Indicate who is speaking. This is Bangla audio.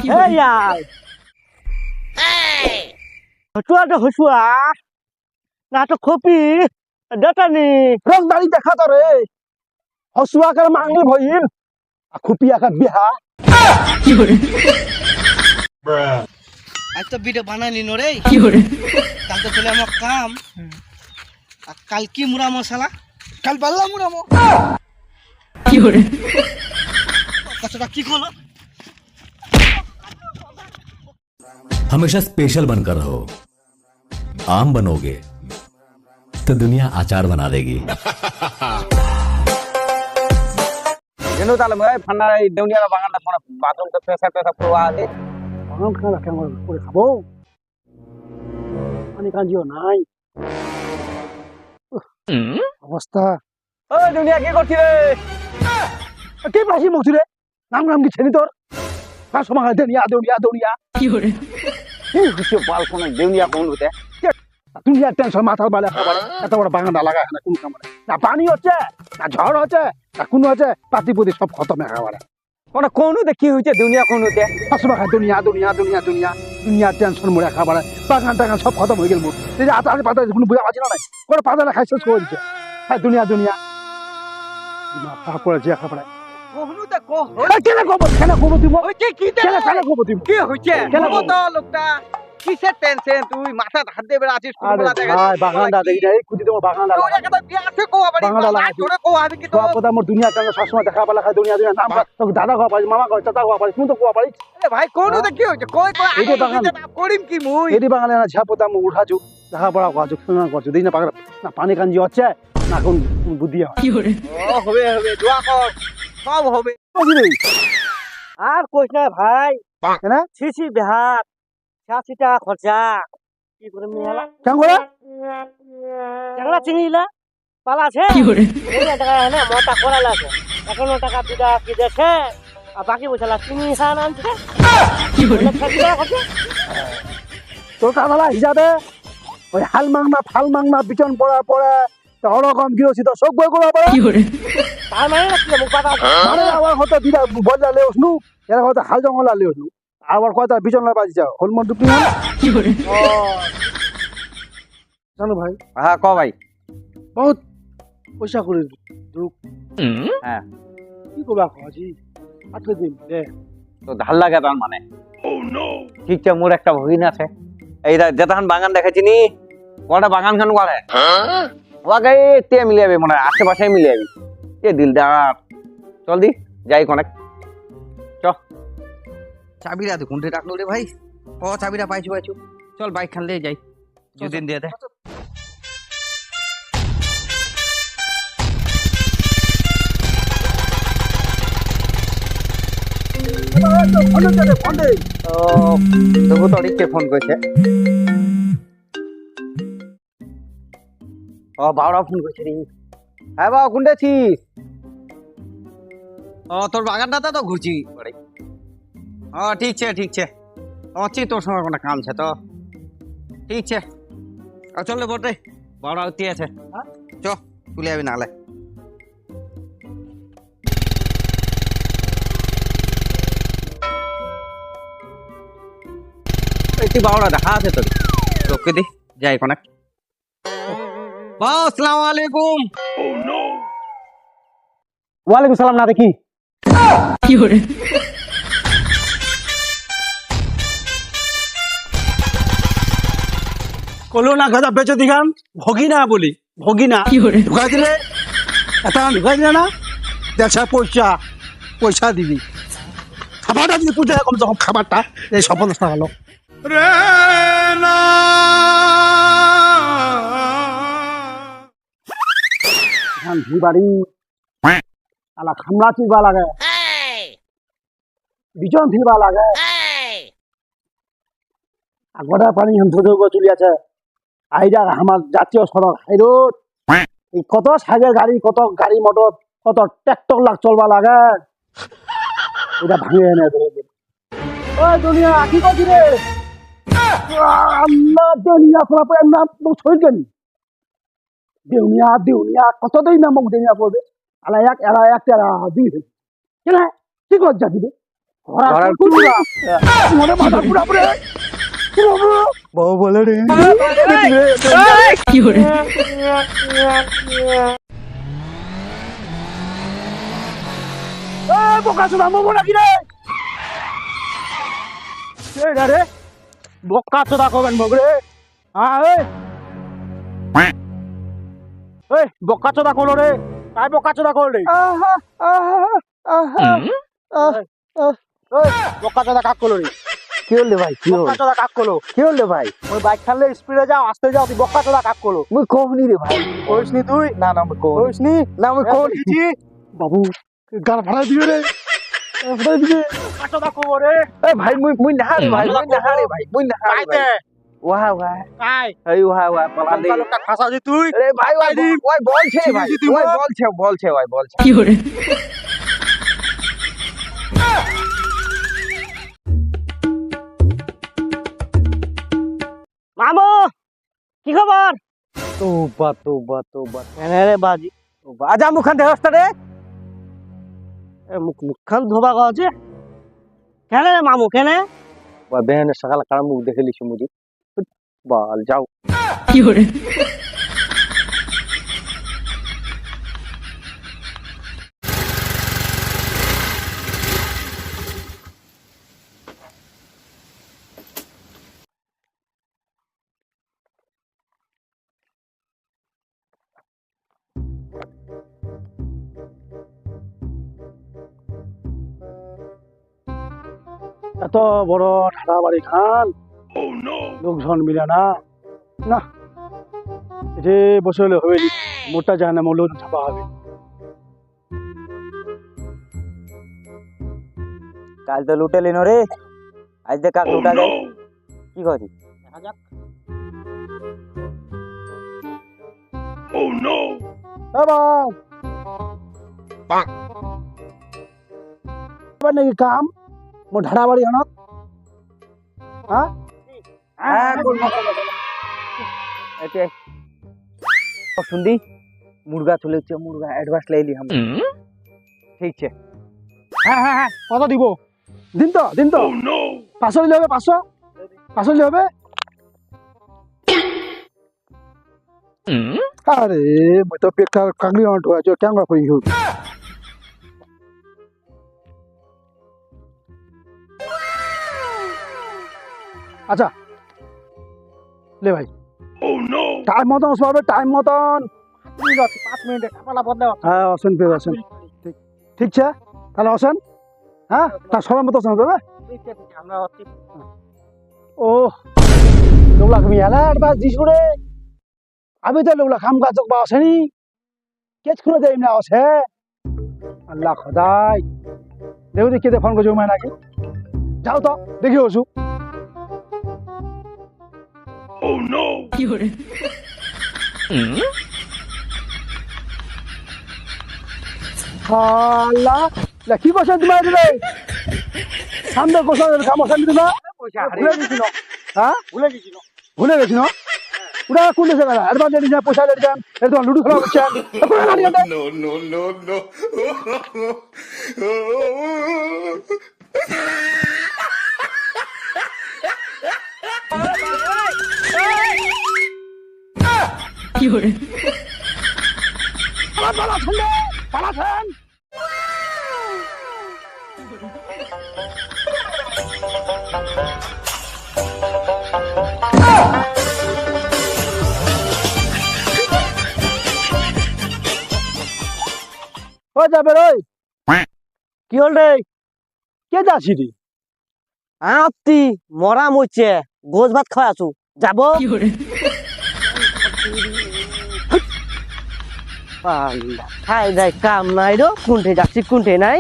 Speaker 1: यार हसुआ तो हसुआ ना तो खोपी डटानी
Speaker 2: रंग दाढ़ी देखा तो रे हसुआ कर मांगली भइल आ खुपिया का बिहा
Speaker 1: आज तो वीडियो बना ली नो रे कल तो चले हम काम कल की मुरा मसाला कल बल्ला मुरा मो कचरा की खोलो
Speaker 3: हमेशा स्पेशल बनकर रहो आम बनोगे तो दुनिया अचार बना देगी
Speaker 4: যেন তাহলে ভাই ফান্ডা এই দেউনিয়া বাগানটা কোন বাথরুমটা পেশা করওয়া আছে
Speaker 2: বাগান খানা কেমন করে খাবো পানি কাঞ্জিও নাই অবস্থা
Speaker 4: ও দেউনিয়া কি করছিস রে
Speaker 2: কে পাশি মছি রে নাম কি ছেনি তোর কার সময় দেনিয়া দেউনিয়া
Speaker 4: কিছু বাল কোন দেউনিয়া কোন হতে
Speaker 2: দুনিয়ার টেনশন মাথার বালে খাবার এত বড় বাগানটা লাগায় না কোন কামড়ে না পানি হচ্ছে না ঝড় হচ্ছে না কোন হচ্ছে পাতিপতি সব খতম একেবারে
Speaker 4: কোন কোন হতে কি হইছে দেউনিয়া কোন হতে
Speaker 2: সবসময় খায় দুনিয়ার টেনশন মরে খাবার বাগান টাগান সব খতম হয়ে গেল মোট এই যে আতা পাতা কোনো বুঝা পাচ্ছি না নাই কোনো পাতা খাই শেষ করে দিচ্ছে হ্যাঁ দুনিয়া তারপরে যে খাবার
Speaker 1: কোহনুতে কোহ
Speaker 2: কেন খবর দিব
Speaker 1: ওই যে কি
Speaker 2: কেন খবর দিব
Speaker 1: কি হইছে বলো তো লোকটা কিসের টেনশন তুই মাথা হাত দিয়ে বেড়া আছিস
Speaker 2: আরে ভাই বাগানটা দেখি না এই খুদি তোমার বাগানটা
Speaker 1: ওই একটা বিয়া আছে কোয়া বাড়ি
Speaker 2: বাগানটা লাগাই
Speaker 1: তোরে কোয়া আমি কি তো
Speaker 2: কথা মোর দুনিয়া টাঙ্গা সবসময় দেখা পালা খায় দুনিয়া নাম তোকে দাদা খাওয়া পারিস মামা খাওয়া চাচা খাওয়া পারিস তুমি তো খাওয়া পারিস
Speaker 1: এ ভাই কোনতে কি হইছে কই
Speaker 2: এই যে বাগান
Speaker 1: করিম কি মুই
Speaker 2: এদি বাগানে না ঝাপতা মু উঠাছু দেখা পড়া কাজু খেলা করছু দিন না পাগল না পানি কাঞ্জি হচ্ছে না কোন বুদ্ধি হয়
Speaker 1: ও হবে দোয়া কর সব হবে
Speaker 2: বুঝলি
Speaker 1: আর কইছ না ভাই
Speaker 2: না
Speaker 1: ছিছি বিহার 86 টাকা খরচা কি করে মেলা
Speaker 2: কেন করে
Speaker 1: জাংলা চিনিলা পালা আছে কি করে এই টাকা না মোটা করা লাগে 51 টাকা দিদা কি দেখে আর বাকি পয়সা চিনি সান আনছে কি করে
Speaker 2: তোর কাদালা হিসাবে ওই হাল মাংনা বিচন পড়া ওরকম গিয়েছি তো সব বই করা পড়া
Speaker 1: তার মানে না কি মুখ পাতা
Speaker 2: মানে আবার হয়তো দিদা বদলা লেওস নু এরা হয়তো হাল জঙ্গলা লেওস নু আবার কথা বিচন লা বাজি যাও হলমন ডুবি না
Speaker 1: কি করে
Speaker 2: ও জানো ভাই
Speaker 4: হ্যাঁ ক ভাই
Speaker 2: বহুত পয়সা করে দুঃখ
Speaker 4: হ্যাঁ
Speaker 2: কি করবা আজি আটকে দিন দে
Speaker 4: তো ধার লাগে তার মানে ঠিক আছে মোর একটা ভগিন আছে এই যেতক্ষণ বাগান দেখেছি নি কটা বাগান খান করে ওকে তে মিলে যাবে মানে আশেপাশে মিলে যাবি এ দিলদার চল দি যাই কনেক চ চাবিরা তো কোনটা রাখলো রে ভাই ও চাবিরা পাইছু চল বাইক খান দিয়ে যাই দুদিন দিয়ে দে তবু তো অনেককে ফোন করেছে ও বাবা ফোন করেছে রে হ্যাঁ বাবা কোনটা আছিস ও তোর বাগানটাতে তো ঘুরছি ও ঠিক আছে অচি তোর সঙ্গে কোনো কাম আছে তো ঠিক আছে চল রে বটে বড় উঠতে আছে চ তুলে যাবি নালে একটি বাউড়া দেখা আছে তোর তোকে দি যাই কোনাক আসসালামু আলাইকুম
Speaker 2: ওয়ালাইকুম সালাম না দেখি
Speaker 1: কি করে
Speaker 2: কলো না গাদা বেচে দিগান ভগিনা বলি ভগিনা ঢুকাই দিলে এটা ঢুকাই দিলে না দেড়শা পয়সা দিবি খাবারটা যদি পুজো কম যখন খাবারটা এই সফল থাকলো বাড়ি আলা খামলা চিবা লাগে বিচন থিবা লাগে আগটা পানি ধরে চলি আছে আইডা আমার জাতীয় সড়ক হাইরোড কত সাইকেল গাড়ি কত গাড়ি মোটর কত ট্রাক্টর লাগ চলবা লাগে এটা ভাঙে এনে ধরে ওই দুনিয়া কি করছি রে আল্লাহ দুনিয়া ফলা নাম ছড়ি দেন দেউনিয়া কতদিন নাম দেউনিয়া পড়বে এলা এক তেরা দুই কেন কি কর যা দিবে
Speaker 4: ঘোড়ার
Speaker 2: কুড়া মনে মাথা পুরা পুরে বাবা বলে রে বোকা চোদা মোমো নাকি রে রে বোকা চোদা কবেন বগরে বোকা চোদা করলো রে তাই বোকা চোদা করল রে বোকা চোদা কাক করলো রে
Speaker 4: কি হলে ভাই কি
Speaker 2: বোকা চোদা কাক করলো
Speaker 4: কি হলে ভাই
Speaker 2: ওই বাইক খালে স্পিডে যাও আস্তে যাও তুই বোকা চোদা কাক করলো
Speaker 4: মুই কহনি রে ভাই
Speaker 2: কইসনি তুই
Speaker 4: না না মুই কহনি
Speaker 2: কইসনি
Speaker 4: না মুই কহনি
Speaker 2: কইছি বাবু গাল ভাড়া দিবে রে ভাড়া দিবে বোকা চোদা করবো রে
Speaker 4: এ ভাই মুই না রে ভাই মুই না রে ভাই মুই না রে
Speaker 2: আইতে
Speaker 4: ভাই ওয়া ওয়া
Speaker 2: কাই
Speaker 4: এই ওয়া ওয়া পালা দে
Speaker 2: লোকটা ফাঁসাছি তুই
Speaker 4: আরে ভাই ওই বলছে ভাই
Speaker 2: চিনি
Speaker 4: ওই
Speaker 2: দিবো।
Speaker 4: বলছে ভাই বলছে
Speaker 1: মামু কি খবর
Speaker 4: তোবা তোবা তোবা
Speaker 1: কেনে রে বাজি
Speaker 4: আজা মুখান দেহস্তা রে
Speaker 1: মুখখান ধোবা গছে কেনে রে মামু কেনে
Speaker 4: বা বেহনে সকাল কার মুখ দেখে লিছি মুজি বাল যাও
Speaker 2: এত বড় ঠাড়া বাড়ি খান লোকজন মিলে না না এতে বসে হলে হবে নি। মোটা যায় না লোক ছাপা হবে
Speaker 4: কাল তো লুটে লিনো রে আজ দেখ কাক লুটা যায় কি করি
Speaker 2: এবার নাকি কাম মোর ঢাড়া বাড়ি আনত হ্যাঁ
Speaker 4: এতে শুনদি মুরগা চলেছে মুরগা অ্যাডভান্স লে লি हम ঠিক আছে
Speaker 2: হ্যাঁ হ্যাঁ হ্যাঁ কত দিব দিন তো 500 দিলে হবে 500 দিলে হবে আরে মই তো বেকার কাগলি আউট হয়ে যাও কেমন করি হোক আচ্ছা লে ভাই টাইম মতন সবে টাইম মতন 5 মিনিটে কাপালা বদলে হ্যাঁ আসেন ফের আসেন ঠিক আছে তাহলে আসেন হ্যাঁ তার সময় মতো আসেন তবে ও লোকলা তুমি এলা অ্যাডভান্স দিছ রে আমি তো লোকলা কাম কাজ বা আসেনি কেচ করে দেই না আছে আল্লাহ খোদাই দেখো দেখি ফোন করছো মানে নাকি যাও তো দেখি ওসু আল্লাহ কি করছেন তোমার রে সামনে কোথাও কাম আসেনি তোমার ভুলে গেছিল হ্যাঁ ভুলে গেছিল পুরা কোন দেশে গেল অ্যাডভান্স দিয়ে পয়সা দিয়ে দেন এই তো লুডু খেলা করছেন পালাছেন ও যাবে রে
Speaker 1: কি হল রে
Speaker 2: কে যাচ্ছি রে
Speaker 1: আপতি মরা মরছে গোজ ভাত খাওয়া আছো যাব খাই যাই কাম নাই রো কোনঠে যাচ্ছি কোনঠে নাই